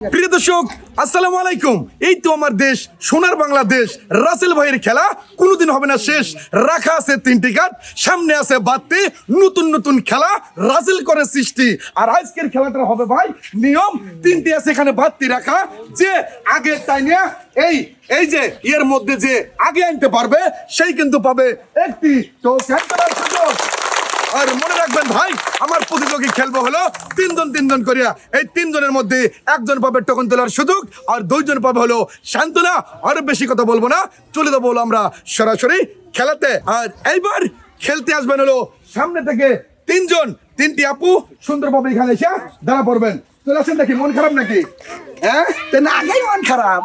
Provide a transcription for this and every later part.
প্রিয় দর্শক আসসালামু আলাইকুম। এই তো আমার দেশ সোনার বাংলাদেশ। রাসেল ভাইয়ের খেলা কোনোদিন হবে না শেষ। রাখা আছে 3টি কাঠ, সামনে আছে বাড়তি নতুন নতুন খেলা রাসেল করে সৃষ্টি। আর আজকের খেলাটা হবে ভাই নিয়ম 3টি আছে এখানে বাড়তি রাখা, যে আগে তাই নিয়ে এই যে এর মধ্যে যে আগে আনতে পারবে সেই কিন্তু পাবে একটি টোকেন করার সুযোগ। আর মনে রাখবেন ভাই, আমার প্রতিযোগী খেলবো হলো 3 জন করিয়া। এই 3 জনের মধ্যে একজন পাবে টোকন তোলার সুযোগ আর 2 জন পাবে হলো সান্ত্বনা। আর বেশি কথা বলবো না, চলে যাবো হলো আমরা সরাসরি খেলাতে। আর এইবার খেলতে আসবেন হলো সামনে থেকে 3 জন, 3টি আপু সুন্দরভাবে এখানে এসে দাঁড়া পড়বেন। চলে আসেন। দেখি মন খারাপ নাকি? হ্যাঁ, আগেই মন খারাপ।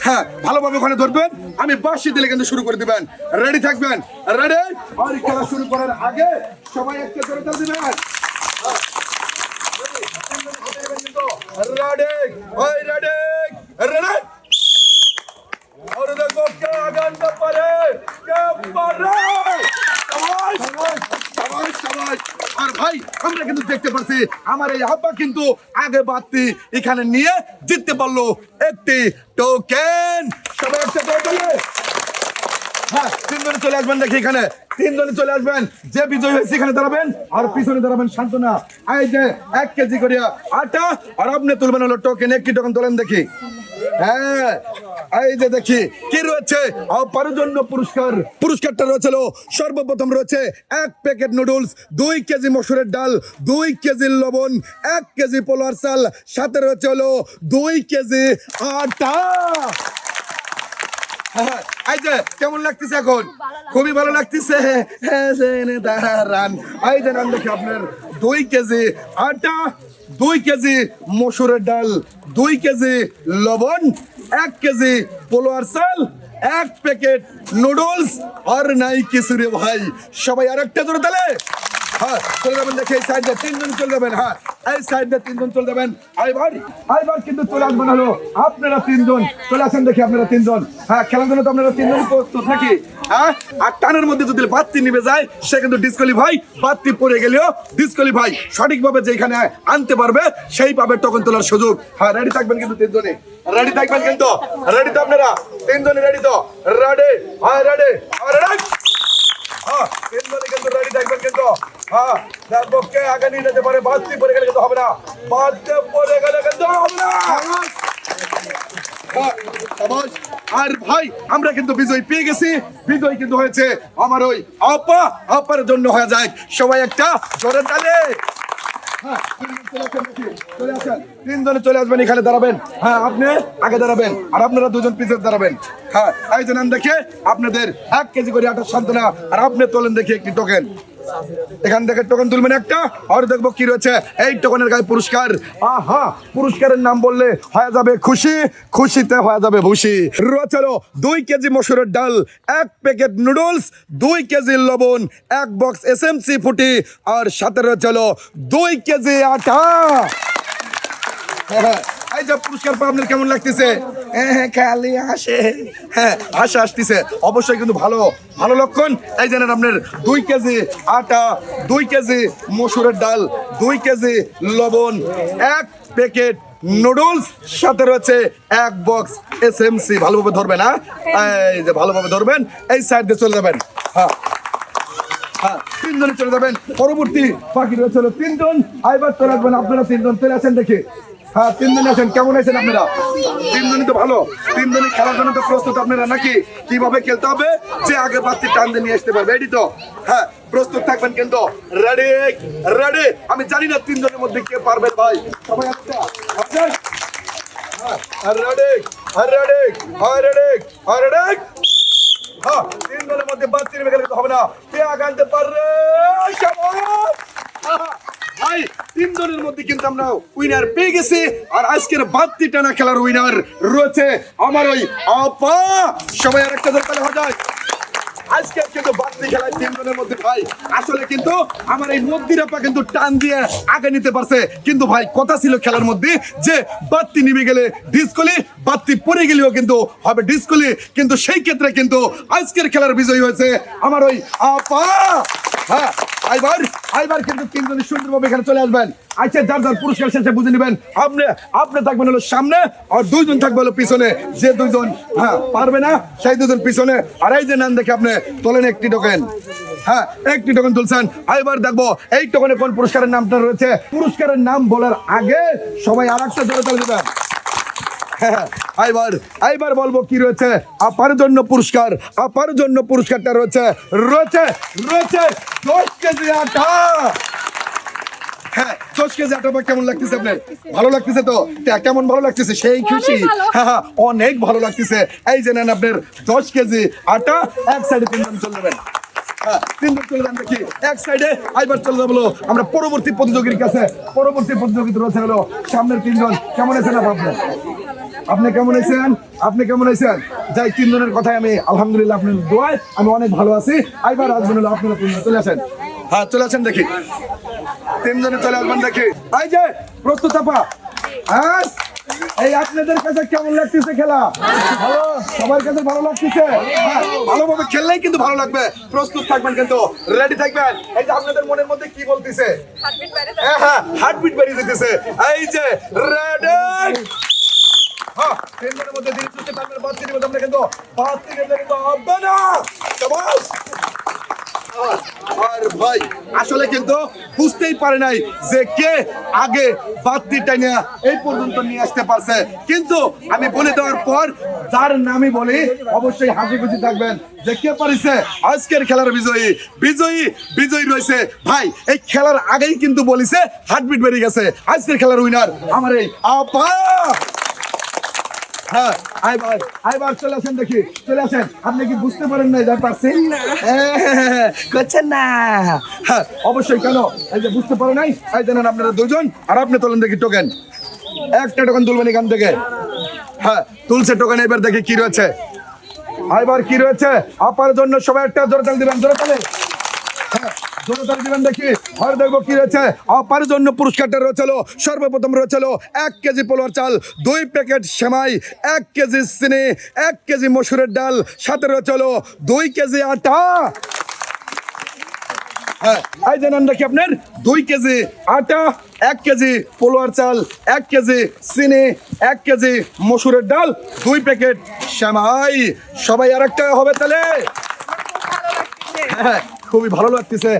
হ্যাঁ, ভালোভাবে ওখানে ধরবেন, আমি বাঁশি দিলে কিন্তু শুরু করে দিবেন। রেডি থাকবেন? রেডি। আর খেলা শুরু করার আগে সবাই একটা করে তাল দিবেন। রেডি, ওই রেডি, রেডি। আর দেখো কে আগে আনতে পারে, কে পারে। আর ভাই আমরা কিন্তু দেখতে পাচ্ছি আমার এই আব্বা কিন্তু আগে বাড়তি এখানে নিয়ে জিততে পারলো একটি টোকেন। সবাই একটা করে হ্যাঁ 3 জনে চলে আসবেন। দেখি এখানে 3 জনে চলে আসবেন। যে বিজয় হয়েছে এখানে দাঁড়াবেন আর পিছনে দাঁড়াবেন সান্ত্বনা। এই যে 1 কেজি করিয়া আটা আর আপনি তুলবেন হলো টোকেন। একটি টোকেন তোলেন দেখি। হ্যাঁ, এই যে দেখি কি রয়েছে অপার জন্য পুরস্কারটা রয়েছে সর্বপ্রথম রয়েছে 1 প্যাকেট নুডলস, 2 কেজি মসুরের ডাল, 2 কেজি লবণ, 1 কেজি পোলার চাল, সাথে রয়েছে হলো 2 কেজি আটা। এই যে কেমন লাগতেছে এখন? খুবই ভালো লাগতেছে। দাঁড়ান, এই যে নাম দেখি আপনার 2 কেজি আটা, 2 কেজি মসুরের ডাল, 2 কেজি লবণ, 1 কেজি পোলার চাল, 1 প্যাকেট নুডলস আর নাই কিছু রে ভাই। সবাই আর একটা ধরে তাহলে হ্যাঁ চলে যাবেন। দেখে এই সাইডে 3 জন চলে যাবেন। হ্যাঁ, এই সাইডে 3 জন চলে যাবেন। এইবার কিন্তু চলে আসবেন হলো আপনারা 3 জন চলে আসেন। দেখি আপনারা 3 জন। হ্যাঁ, খেলার জন্য তো আপনারা 3 জন প্রস্তুত নাকি? হ্যাঁ, আর টানের মধ্যে যদি বাতি নিবে যায় সে কিন্তু ডিসকোয়ালিফাই। বাতি পড়ে গেলেও ডিসকোয়ালিফাই। সঠিকভাবে যেখানে আনতে পারবে সেই পাবে টোকেন তোলার সুযোগ। হ্যাঁ, রেডি থাকবেন কিন্তু 3 জনে। রেডি থাকবেন কিন্তু। রেডি তো আপনারা 3 জনে? রেডি তো? রেডি। হ্যাঁ রেডি। রেডি। হ্যাঁ, 3 জনে কিন্তু রেডি থাকবেন কিন্তু। হ্যাঁ, দেখবো কে আগে নিয়ে যেতে পারে। বাতি পড়ে গেলে কিন্তু হবে না। বাতি পড়ে গেলে কিন্তু হবে না। আর ভাই আমরা কিন্তু বিজয় পেয়ে গেছি। বিজয় কিন্তু হয়েছে আমার ওই আপার জন্য হয়ে যায় সবাই একটা জোরে তালে। হ্যাঁ, 3 জনে চলে আসবেন, এখানে দাঁড়াবেন। হ্যাঁ, আপনি আগে দাঁড়াবেন আর আপনারা 2 জন পিছনে দাঁড়াবেন। হ্যাঁ, এই যে নাম দেখে আপনাদের 1 কেজি করে আটার সান্ত্বনা আর আপনি তোলেন দেখি একটি টোকেন। এখান থেকে টোকেন তুলবেন একটা, আর দেখবো কি রয়েছে এই টোকেনের গায়ে পুরস্কার। আহা, পুরস্কারের নাম বললে হয়ে যাবে খুশি, খুশিতে হয়ে যাবে খুশি। রয়েছে 2 কেজি মসুরের ডাল, 1 প্যাকেট নুডলস, 2 কেজি লবণ, 1 বক্স এসএমসি ফুটি আর সাথে রয়েছে 2 কেজি আটা। এই যে পুরস্কার পা আপনার কেমন লাগতেছে? খালি আসে। হ্যাঁ, আশা আসতেছে অবশ্যই কিন্তু ভালো ভালো লক্ষণ। এই জানেন আপনার 2 কেজি আটা, 2 কেজি মসুরের ডাল, 2 কেজি লবণ, 1 প্যাকেট নুডলস, সাথে রয়েছে 1 বক্স এসএমসি। ভালোভাবে ধরবেন। হ্যাঁ, এই যে ভালোভাবে ধরবেন। এই সাইড দিয়ে চলে যাবেন। হ্যাঁ হ্যাঁ, 3 জনে চলে যাবেন। পরবর্তী বাকি রয়েছে 3 জন। এবার চলে আসবেন আপনারা 3 জন। চলে আসেন দেখি। হ্যাঁ, 3 জন আছেন। কেমন আছেন আপনারা? 3 জনই তো ভালো। 3 জনই খেলার জন্য তো প্রস্তুত আপনারা নাকি? কিভাবে খেলতে হবে যে আগে বাড়তি টান দিয়ে নিয়ে আসতে পারবে। রেডি তো? হ্যাঁ, প্রস্তুত থাকবেন কিন্তু। Ready ready. আমি জানি না 3 জনের মধ্যে কে পারবে ভাই। সবাই একটা রেডি রেডি রেডি রেডি। হ্যাঁ, 3 জনের মধ্যে বাড়তি নেমে গেলে হবে না। কে আগে আনতে পারবে? ভাই 3 জনের মধ্যে কিন্তু আমরা উইনার পেয়ে গেছি। আর আজকের বাড়তি টানা খেলার উইনার রয়েছে আমার ওই আপা। সবাই আর একটা দরকার হয়ে যায়। আজকে কিন্তু বাড়তি খেলায় 3 জনের মধ্যে ভাই আসলে কিন্তু আমার এই মদ্দির আপা কিন্তু টান দিয়ে আগে নিতে পারছে। কিন্তু ভাই কথা ছিল খেলার মধ্যে যে বাড়তি নিভে গেলে ডিসকোয়ালি, বাড়তি পড়ে গেলেও কিন্তু হবে ডিসকোয়ালি। কিন্তু সেই ক্ষেত্রে কিন্তু আজকের খেলার বিজয়ী হয়েছে আমার ওই আপা। হ্যাঁ। আইবার আইবার কিন্তু তিনজনই সুন্দরভাবে এখানে চলে আসবেন। আচ্ছা, যার যার পুরস্কার শেষে বুঝে নেবেন। আপনি থাকবেন হলো সামনে, আর দুইজন থাকবে হলো পিছনে। যে দুইজন পারবে না সেই দুজন পিছনে। আর এই যে নাম দেখে আপনি তোলেন একটি টোকেন। একটি টোকেন তুলছেন। এবার দেখবো এই টোকেনে কোন পুরস্কারের নামটা রয়েছে। পুরস্কারের নাম বলার আগে সবাই আর একটা জোরে তালি দিবেন। এইবার বলবো কি রয়েছে আপার জন্য পুরস্কার। আপার জন্য পুরস্কারটা রয়েছে রয়েছে রয়েছে 10 কেজি আটা। 10 কেজি আটা কেমন লাগতেছে আপনার? ভালো লাগতেছে তো? কেমন ভালো লাগতেছে? সেই খুশি? অনেক ভালো লাগতেছে। এই যে নেন আপনার 10 কেজি আটা। এক সাইডে তিনজন চলে যাবেন। তিনজন চলে যান দেখি এক সাইডে। এবার চলে যাবো আমরা পরবর্তী প্রতিযোগীর কাছে। পরবর্তী প্রতিযোগিতা রয়েছে হলো সামনের তিনজন। কেমন আছেন আপনি? আপনি কেমন আছেন? আপনি কেমন আছেন? যাই, তিনজনের কথাই আমি আলহামদুলিল্লাহ আপনার দোয়ায় আমি অনেক ভালো আছি। এবার আসবেন হলো আপনারা তিনজন চলে আসেন। চলে আসেন দেখি। তিনজনে চলে আসবেন দেখি। এই যে প্রস্তুত আপা, এই আপনাদের কাছে কেমন লাগতেছে খেলা? ভালো? সবার কাছে ভালো লাগতেছে? ভালোভাবে খেললেই কিন্তু ভালো লাগবে। প্রস্তুত থাকবেন কিন্তু, রেডি থাকবেন। এই যে আপনাদের মনের মধ্যে কি বলতেছে? হার্টবিট বেরিয়ে যেতেছে। এই যে রেডি। তিনজনের মধ্যে ধীরে সুস্থে থাকবেন। বাচ্চা নিবেন আমরা কিন্তু হবে না। আর ভাই আসলে কিন্তু বুঝতেই পারে নাই যে কে আগে বাতিটা নিয়ে এই পর্যন্ত নিয়ে আসতে পারছে। কিন্তু আমি বলে দেওয়ার পর যার নামই বলি অবশ্যই হাসি খুশি থাকবেন যে কে পারিছে আজকের খেলার বিজয়ী। বিজয়ী রয়েছে ভাই। এই খেলার আগেই কিন্তু বলিছে হার্টবিট বেরিয়ে গেছে। আজকের খেলার উইনার আমার এই আপা। আইবার চলে আসেন দেখি। চলে আসেন। আপনি কি বুঝতে পারেন না যা পারছেন? করছেন না? অবশ্যই। কেন? এই যে বুঝতে পারে নাই। এই জানেন আপনারা দুজন। আর আপনি তোলেন দেখি টোকেন। একটা টোকেন তুলবেন এখান থেকে। তুলছে টোকেন। এবার দেখি কি রয়েছে। এবার কি রয়েছে আপার জন্য সবাই একটা জোরে তালি দিবেন। জোরে তালি জোরে তালি দিবেন দেখি। আর দেখবো কি রয়েছে আপার জন্য। পুরস্কারটা রয়েছিল সর্বপ্রথম রয়েছিল 1 কেজি পোলার চাল, 2 প্যাকেট সেমাই, 1 কেজি চিনি, 1 কেজি মসুরের ডাল, সাথে রয়েছিল 2 কেজি আটা। এই জানেন দেখি আপনার 2 কেজি আটা, 1 কেজি পোলার চাল, 1 কেজি চিনি, 1 কেজি মসুরের ডাল, 2 প্যাকেট সেমাই। সবাই আর একটা হবে তাহলে? খুবই ভালো লাগতেছে।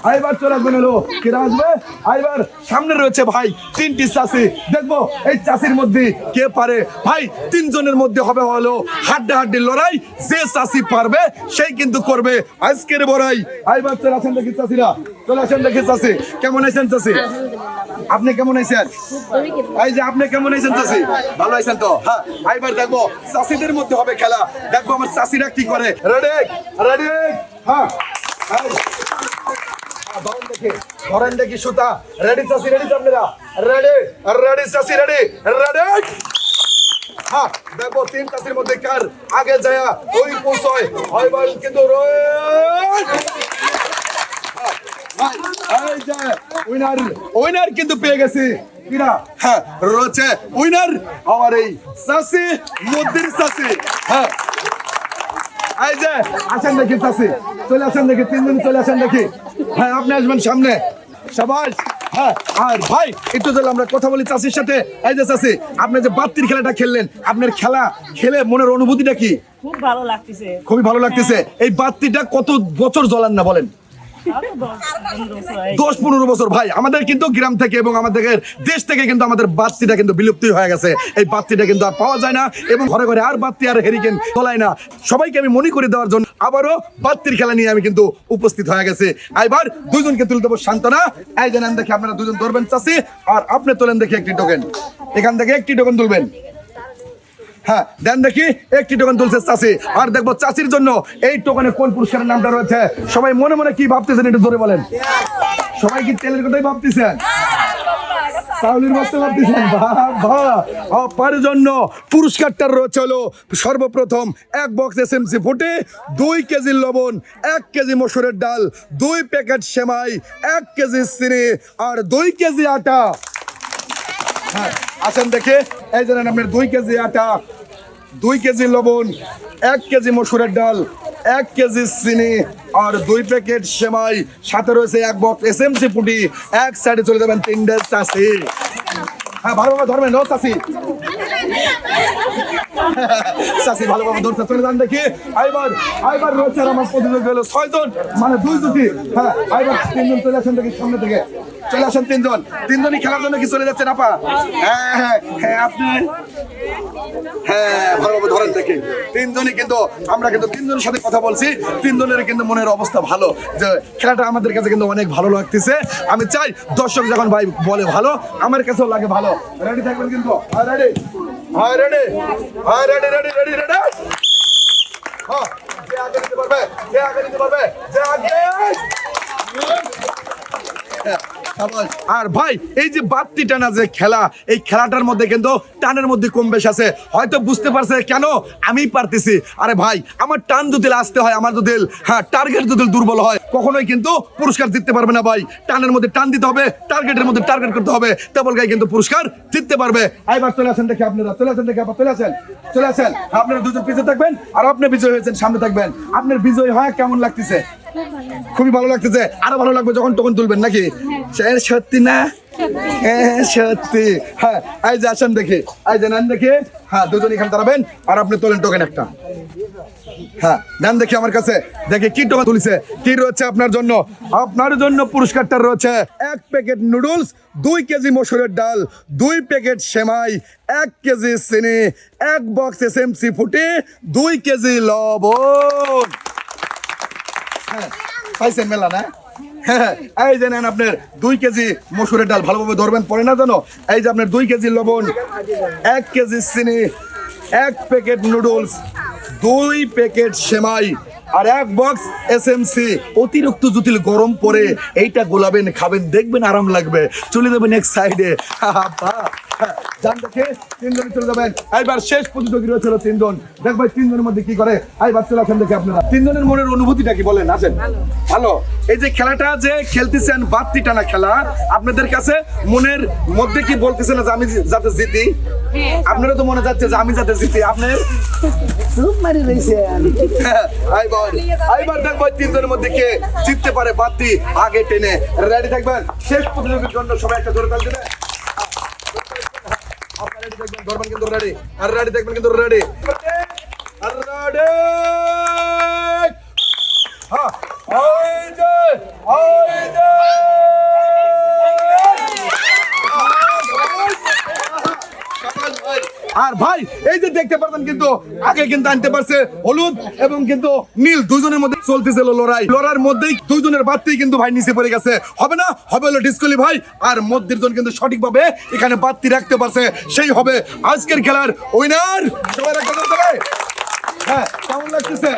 আইবার চলে আসবেন হলো কেরা আসবে। আইবার সামনে রয়েছে ভাই 3টি চাষি। দেখবো এই চাষির মধ্যে কে পারে। ভাই তিনজনের মধ্যে হবে হলো হাড্ডাহাড্ডি লড়াই। যে চাষি পারবে সেই কিন্তু করবে আজকের বড়াই। আইবার চলে আসেন দেখি চাষিরা। চলে আসেন দেখি চাষি। কেমন আছেন চাষি? আপনি কেমন আছেন? এই যে আপনি কেমন আছেন চাষি? ভালো আছেন তো? আইবার দেখবো চাষিদের মধ্যে হবে খেলা। দেখবো আমার চাষিরা কি করে। Ready ready. ধরেন দেখি সুতা। রেডি চাষি? রেডি আপনারা? রেডি রেডি চাষি? Ready ready. দেখবো 3 চাষির মধ্যে কার আগে যায় ওই পৌঁছয়। এবার কিন্তু উইনার কিন্তু পেয়ে গেছি। কিরা? রয়েছে উইনার আমার এই চাষি, মদ্দির চাষি। এই যে আসেন দেখি চাষি। চলে আসেন দেখি। তিনজন চলে আসেন দেখি। আপনি আসবেন সামনে। সবাই। আর ভাই একটু চলে আমরা কথা বলি চাষির সাথে। এই যে চাষি, আপনি যে বাত্তির খেলাটা খেললেন, আপনার খেলা খেলে মনের অনুভূতিটা কি? খুব ভালো লাগতেছে। খুবই ভালো লাগতেছে। এই বাত্তিটা কত বছর জ্বলান না বলেন? 10-15 বছর। ভাই আমাদের কিন্তু গ্রাম থেকে এবং আমাদের দেশ থেকে কিন্তু আমাদের বাত্তিটা কিন্তু বিলুপ্তি হয়ে গেছে। এই বাত্তিটা কিন্তু আর পাওয়া যায় না এবং ঘরে ঘরে আর বাত্তি আর হেরিকেন চলায় না। সবাইকে আমি মনে করে দেওয়ার জন্য আবারও বাত্তির খেলা নিয়ে আমি কিন্তু উপস্থিত হয়ে গেছে। এবার দুজনকে তুলে দেবো সান্ত্বনা। এই যে দেখি আপনারা দুজন ধরবেন চাষি, আর আপনি তোলেন দেখি একটি টোকেন। এখান থেকে একটি টোকেন তুলবেন। দেন দেখি একটি টোকেন তুলছে চাষি। আর দেখবো চাষির জন্য এই টোকেনে কোন পুরস্কারের নামটা রয়েছে। সবাই মনে মনে কি ভাবতেছেন একটু জোরে বলেন। সবাই কি তেলের কথাই ভাবতেছেন? চাউলের বস্তা ভাবতেছেন? আপার জন্য পুরস্কারটা রয়েছে হলো সর্বপ্রথম 1 বক্স SMC ফুটে, 2 কেজি লবণ, 1 কেজি মসুরের ডাল, 2 প্যাকেট সেমাই, 1 কেজি চিনি আর 2 কেজি আটা। আসেন দেখে। এই জানেন আপনার 2 কেজি আটা, 2 কেজি লবণ, 1 কেজি মসুরের ডাল, 1 কেজি চিনি আর 2 প্যাকেট সেমাই, সাথে রয়েছে 1 বক্স এসএমসি পুটি। এক সাইডে চলে যাবেন 3 চাষি। হ্যাঁ, ভালোভাবে ধরবেন ও চাষি। চাষি ভালোভাবে ধরতে চলে যান দেখি। আইবার রয়েছে আমার প্রতিযোগী হলো 6 জন, মানে 2 জুটি। হ্যাঁ, আইবার 3 জন চলে আসেন দেখি সামনে থেকে। চলে আসেন 3 জন। 3 জনই খেলার জন্য কি চলে যাচ্ছেন আপা? হ্যাঁ আপনি ভালোভাবে ধরেন দেখি। 3 জনই কিন্তু আমরা কিন্তু 3 জনের সাথে কথা বলছি। 3 জনের কিন্তু মনের অবস্থা ভালো, যে খেলাটা আমাদের কাছে কিন্তু অনেক ভালো লাগতেছে। আমি চাই দর্শক যখন ভাই বলে ভালো, আমার কাছেও লাগে ভালো। রেডি থাকবেন কিন্তু? Ready ready. হ্যাঁ, যে আগে নিতে পারবে, যে আগে নিতে পারবে, যে আগে। আর ভাই এই যে বাত্তি টানা যে খেলা, এই খেলাটার মধ্যে কিন্তু টানের মধ্যে কম বেশ আছে। হয়তো বুঝতে পারছে কেন আমি পারতেছি। আরে ভাই, আমার টান যদি আসতে হয়, আমার যদি টার্গেট যদি দুর্বল হয়, কখনোই কিন্তু পুরস্কার জিততে পারবে না ভাই। টানের মধ্যে টান দিতে হবে, টার্গেটের মধ্যে টার্গেট করতে হবে, তেবল গায়ে কিন্তু পুরস্কার জিততে পারবে। এবার চলে আসেন দেখি আপনারা, চলে আসেন দেখি আপা, চলে আসেন। আপনারা দুজন পিছিয়ে থাকবেন আর আপনি বিজয় হয়েছেন সামনে থাকবেন। আপনার বিজয় হয় কেমন লাগতেছে? খুবই ভালো লাগতেছে। আরো ভালো লাগবে যখন টোকন তুলবেন নাকি? সত্যি না? হ্যাঁ সত্যি। হ্যাঁ, এই যে আসেন দেখি, এই যে নেন দেখি। হ্যাঁ, দুজন এখানে দাঁড়াবেন আর আপনি তোলেন টোকেন একটা। হ্যাঁ, নেন দেখি আমার কাছে, দেখি কি টোকেন তুলিছে। কি রয়েছে আপনার জন্য? আপনার জন্য পুরস্কারটা রয়েছে 1 প্যাকেট নুডলস, 2 কেজি মসুরের ডাল, 2 প্যাকেট সেমাই, 1 কেজি চিনি, 1 বক্স এসএমসি ফুটি, 2 কেজি লবণ। পাইছেন মেলা না? এই যে নেন আপনার 2 কেজি মসুরের ডাল, ভালোভাবে ধরবেন পরে না জানো। এই যে আপনার 2 কেজি লবণ, 1 কেজি চিনি, 1 প্যাকেট নুডলস, 2 প্যাকেট সেমাই আর 1 বক্স এসএমসি। অতিরিক্ত জটিল গরম পরে এইটা গোলাবেন, খাবেন, দেখবেন আরাম লাগবে। চলে যাবেন এক সাইডে। জান দেখে 3 জন চলে যাবেন। এইবার শেষ প্রতিযোগী রয়েছিল 3 জন। দেখ ভাই 3 জনের মধ্যে কি করে। এইবার চলে আসেন দেখে আপনারা 3 জনের মনের অনুভূতিটা কি বলেন? আসেন। ভালো। এই যে খেলাটা যে খেলতেছেন, বাত্তি টানা খেলা, আপনাদের কাছে মনের মধ্যে কি বলতেছেন যে আমি যাতে জিতি? আপনারা তো মনে যাচ্ছে যে আমি যাতে জিতি। আপনার খুব মারি রইছেন। এইবার দেখ ভাই 3 জনের মধ্যে কে জিততে পারে বাত্তি আগে টেনে। রেডি থাকবেন? শেষ প্রতিযোগীর জন্য সবাই একটা জোরে তালি দেবেন। ধরবেন কিন্তু রেডি, আর রেডি দেখবেন কিন্তু রেডি। হ্যাঁ, আর ভাই এই যে দেখতে পারতেন কিন্তু আগে কিন্তু আনতে পারছে হলুদ এবং কিন্তু নীল, দুজনের মধ্যে চলতেছিল লড়াইয়ের মধ্যেই 2 জনের বাদতেই কিন্তু ভাই নিচে পড়ে গেছে। হবে না, হবে হলো ডিসকলি ভাই। আর মধ্যের জন কিন্তু সঠিকভাবে এখানে বাদতি রাখতে পারছে, সেই হবে আজকের খেলার উইনার। সবাই রাখতে পারে। হ্যাঁ, কেমন লাগতেছে?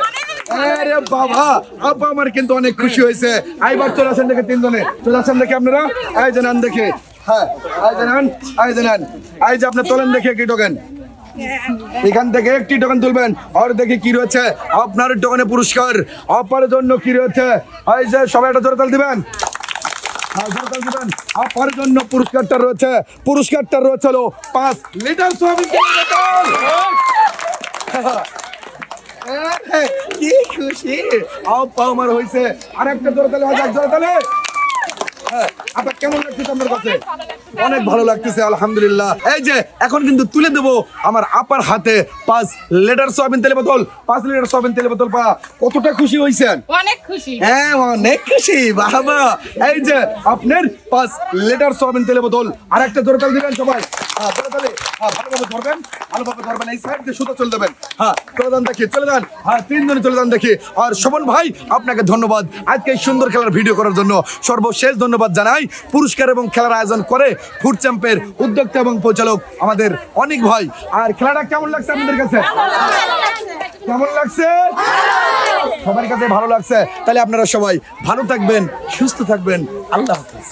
আরে বাবা, আপা আমার কিন্তু অনেক খুশি হয়েছে। এইবার চলে আসেন দেখে 3 জনে, চলে আসেন দেখে আপনারা। এই যে নেন দেখে। হ্যাঁ, এই যে নেন। এই যে আপনি তোলেন দেখে কি টোকেন। এখান থেকে একটি টোকেন তুলবেন আর দেখি কি রয়েছে আপনার টোকেনে পুরস্কার। আপনার জন্য কি রয়েছে? এই যে সবাই একটা জোরে তালি দিবেন। আপনার জন্য পুরস্কারটা রয়েছে হলো 5 লিটার সয়াবিন তেলের বোতল। কি খুশি আপা আমার হয়েছে। আর একটা জোরে তালি, জোরে তালি। আপনার কেমন লাগতেছে? আপনার কাছে অনেক ভালো লাগতেছে, আলহামদুলিল্লাহ। এই যে এখন কিন্তু তুলে দেবো আমার আপার হাতে 5 লিটার সয়াবিন তেলের বোতল। 5 লিটার সয়াবিন তেলের বোতল পা কতটা খুশি হয়েছেন? অনেক খুশি। হ্যাঁ, অনেক খুশি। বাবা, এই যে আপনার 5 লিটার সয়াবিন তেলের বোতল। আর একটা জোরে তালি দিবেন সবাই। হ্যাঁ, জোরে তালি। হ্যাঁ, ভালোভাবে ধরবেন, ভালোভাবে ধরবেন। এই সাইড দিয়ে সুতো চলে দেবেন। হ্যাঁ, চলে যান দেখি, চলে যান। হ্যাঁ, 3 জনে চলে যান দেখি। আর শোভন ভাই, আপনাকে ধন্যবাদ আজকে এই সুন্দর খেলার ভিডিও করার জন্য। সর্বশেষ ধন্যবাদ জানাই পুরস্কার এবং খেলার আয়োজন করে ফুড চ্যাম্পের উদ্যোক্তা এবং পরিচালক আমাদের অনেক ভাই। আর খেলাটা কেমন লাগছে আপনাদের কাছে? কেমন লাগছে? সবার কাছে ভালো লাগছে। তাহলে আপনারা সবাই ভালো থাকবেন, সুস্থ থাকবেন। আল্লাহ হাফেজ।